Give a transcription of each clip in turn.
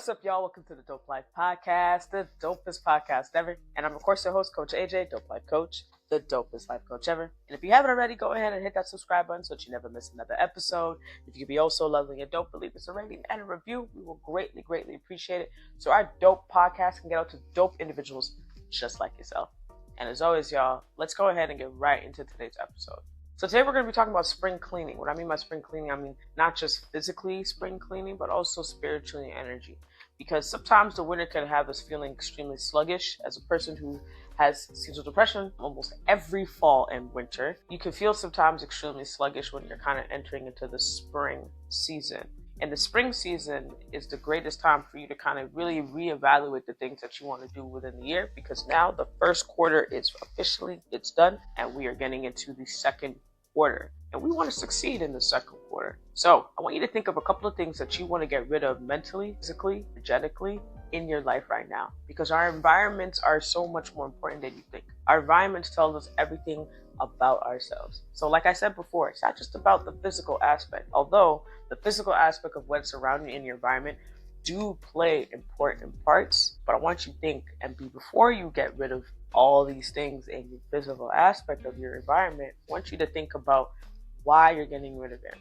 What's up, y'all? Welcome to the Dope Life Podcast, the dopest podcast ever. And I'm, of course, your host, Coach AJ, Dope Life Coach, the dopest life coach ever. And if you haven't already, go ahead and hit that subscribe button so that you never miss another episode. If you could be also lovely and dope, leave us a rating and a review. We will greatly, greatly appreciate it. So our dope podcast can get out to dope individuals just like yourself. And as always, y'all, let's go ahead and get right into today's episode. So today we're going to be talking about spring cleaning. What I mean by spring cleaning, I mean not just physically spring cleaning, but also spiritually and energy. Because sometimes the winter can have us feeling extremely sluggish. As a person who has seasonal depression almost every fall and winter, you can feel sometimes extremely sluggish when you're kind of entering into the spring season. And the spring season is the greatest time for you to kind of really reevaluate the things that you want to do within the year, because now the first quarter is officially, it's done, and we are getting into the second quarter. And we want to succeed in the second quarter. So I want you to think of a couple of things that you want to get rid of mentally, physically, energetically in your life right now. Because our environments are so much more important than you think. Our environments tell us everything about ourselves. So like I said before, it's not just about the physical aspect. Although the physical aspect of what's surrounding you in your environment do play important parts. But I want you to think and be, before you get rid of all these things in the physical aspect of your environment, I want you to think about why you're getting rid of it.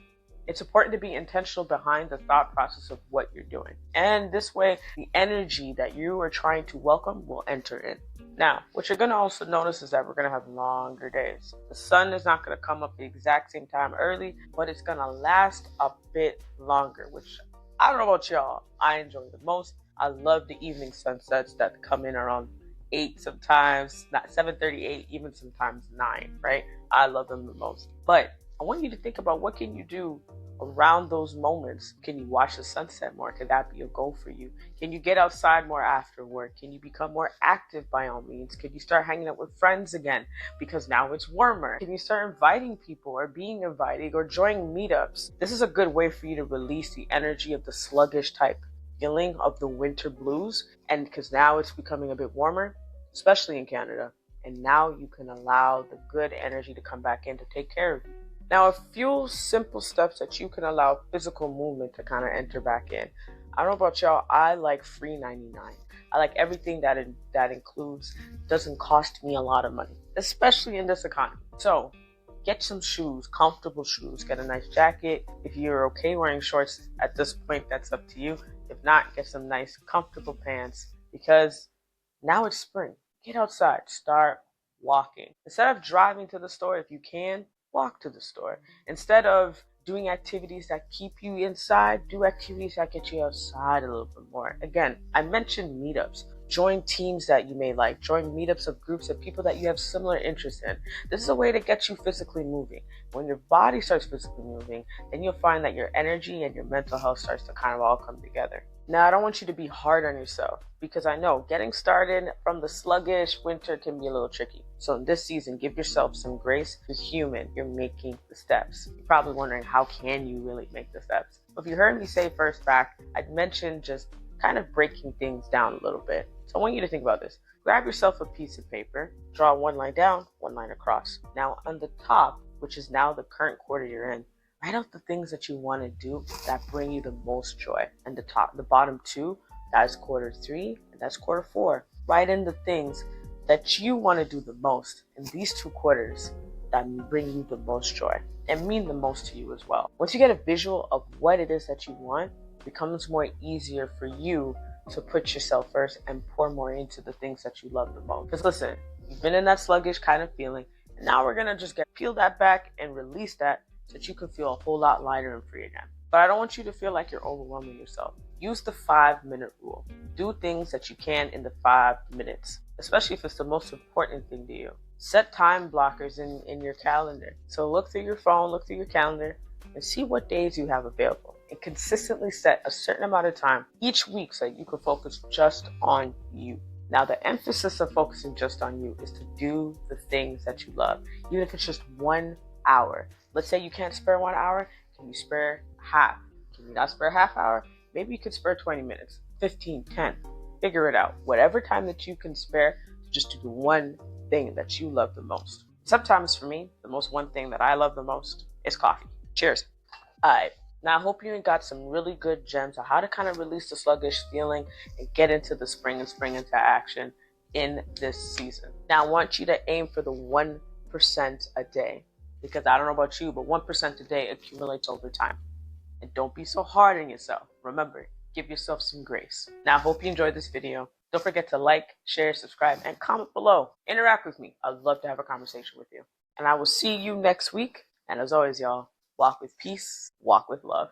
It's important to be intentional behind the thought process of what you're doing. And this way, the energy that you are trying to welcome will enter in. Now, what you're going to also notice is that we're going to have longer days. The sun is not going to come up the exact same time early, but it's going to last a bit longer, which I don't know about y'all, I enjoy the most. I love the evening sunsets that come in around 8 sometimes, not 7:38, even sometimes 9, right? I love them the most. But I want you to think about, what can you do around those moments? Can you watch the sunset more? Could that be a goal for you? Can you get outside more after work? Can you become more active by all means? Can you start hanging out with friends again because now it's warmer? Can you start inviting people or being invited or joining meetups? This is a good way for you to release the energy of the sluggish type feeling of the winter blues. And because now it's becoming a bit warmer, especially in Canada, and now you can allow the good energy to come back in to take care of you. Now, a few simple steps that you can allow physical movement to kind of enter back in. I don't know about y'all, I like free 99. I like everything that includes, doesn't cost me a lot of money, especially in this economy. So get some shoes, comfortable shoes, get a nice jacket. If you're okay wearing shorts at this point, that's up to you. If not, get some nice comfortable pants, because now it's spring. Get outside, start walking. Instead of driving to the store, if you can, walk to the store. Instead of doing activities that keep you inside, do activities that get you outside a little bit more. Again, I mentioned meetups. Join teams that you may like. Join meetups of groups of people that you have similar interests in. This is a way to get you physically moving. When your body starts physically moving, then you'll find that your energy and your mental health starts to kind of all come together. Now, I don't want you to be hard on yourself, because I know getting started from the sluggish winter can be a little tricky. So in this season, give yourself some grace. You're human. You're making the steps. You're probably wondering, how can you really make the steps? If you heard me say first back, I'd mentioned just kind of breaking things down a little bit. So I want you to think about this. Grab yourself a piece of paper, draw one line down, one line across. Now on the top, which is now the current quarter you're in, write out the things that you want to do that bring you the most joy. And the bottom two, that's quarter 3, and that's quarter 4. Write in the things that you want to do the most in these 2 quarters that bring you the most joy and mean the most to you as well. Once you get a visual of what it is that you want, it becomes more easier for you to put yourself first and pour more into the things that you love the most. Because listen, you've been in that sluggish kind of feeling, and now we're going to just peel that back and release that so that you can feel a whole lot lighter and free again. But I don't want you to feel like you're overwhelming yourself. Use the 5-minute rule. Do things that you can in the 5 minutes, especially if it's the most important thing to you. Set time blockers in your calendar. So look through your phone, look through your calendar, and see what days you have available. And consistently set a certain amount of time each week so that you can focus just on you. Now, the emphasis of focusing just on you is to do the things that you love, even if it's just 1 hour. Let's say you can't spare 1 hour. Can you spare half? Can you not spare half hour? Maybe you could spare 20 minutes, 15, 10. Figure it out. Whatever time that you can spare to just do the one thing that you love the most. Sometimes for me, the one thing that I love the most is coffee. Cheers. All right. Now, I hope you got some really good gems on how to kind of release the sluggish feeling and get into the spring and spring into action in this season. Now, I want you to aim for the 1% a day, because I don't know about you, but 1% a day accumulates over time. And don't be so hard on yourself. Remember, give yourself some grace. Now, I hope you enjoyed this video. Don't forget to like, share, subscribe, and comment below. Interact with me. I'd love to have a conversation with you. And I will see you next week. And as always, y'all, walk with peace, walk with love.